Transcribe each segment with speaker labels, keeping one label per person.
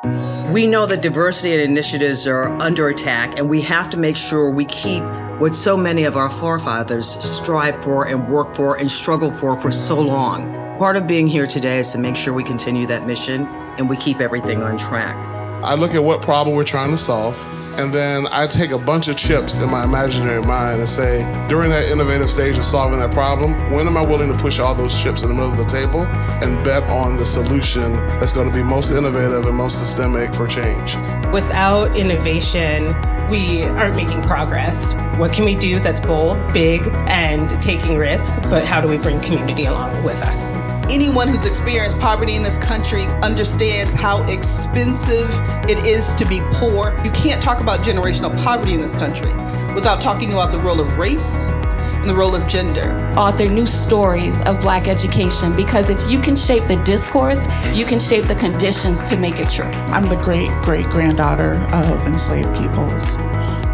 Speaker 1: We know that diversity and initiatives are under attack, and we have to make sure we keep what so many of our forefathers strive for and work for and struggle for so long. Part of being here today is to make sure we continue that mission and we keep everything on track.
Speaker 2: I look at what problem we're trying to solve, and then I take a bunch of chips in my imaginary mind and say, during that innovative stage of solving that problem, when am I willing to push all those chips in the middle of the table and bet on the solution that's going to be most innovative and most systemic for change?
Speaker 3: Without innovation, we aren't making progress. What can we do that's bold, big, and taking risk, but how do we bring community along with us?
Speaker 4: Anyone who's experienced poverty in this country understands how expensive it is to be poor. You can't talk about generational poverty in this country without talking about the role of race and the role of gender.
Speaker 5: Author new stories of Black education, because if you can shape the discourse, you can shape the conditions to make it true.
Speaker 6: I'm the great-great-granddaughter of enslaved peoples.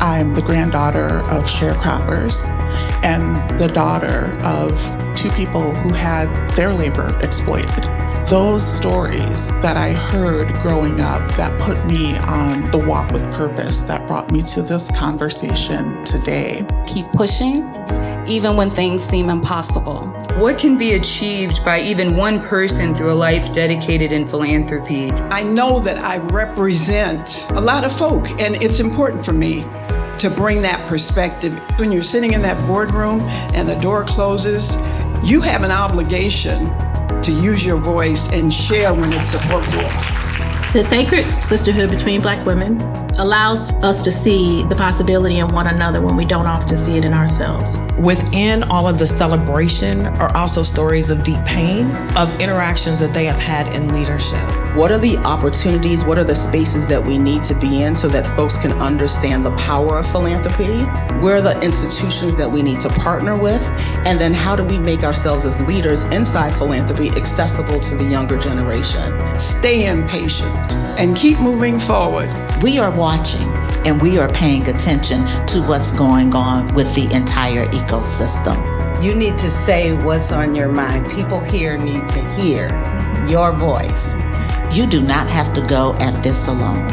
Speaker 6: I'm the granddaughter of sharecroppers and the daughter of two people who had their labor exploited. Those stories that I heard growing up that put me on the walk with purpose that brought me to this conversation today.
Speaker 5: Keep pushing, even when things seem impossible.
Speaker 7: What can be achieved by even one person through a life dedicated in philanthropy?
Speaker 8: I know that I represent a lot of folk, and it's important for me to bring that perspective. When you're sitting in that boardroom and the door closes, you have an obligation to use your voice and share when it's appropriate.
Speaker 9: The sacred sisterhood between Black women allows us to see the possibility in one another when we don't often see it in ourselves.
Speaker 3: Within all of the celebration are also stories of deep pain, of interactions that they have had in leadership.
Speaker 4: What are the opportunities, what are the spaces that we need to be in so that folks can understand the power of philanthropy? Where are the institutions that we need to partner with? And then how do we make ourselves as leaders inside philanthropy accessible to the younger generation?
Speaker 8: Stay impatient and keep moving forward.
Speaker 10: We are watching and we are paying attention to what's going on with the entire ecosystem.
Speaker 11: You need to say what's on your mind. People here need to hear your voice.
Speaker 10: You do not have to go at this alone.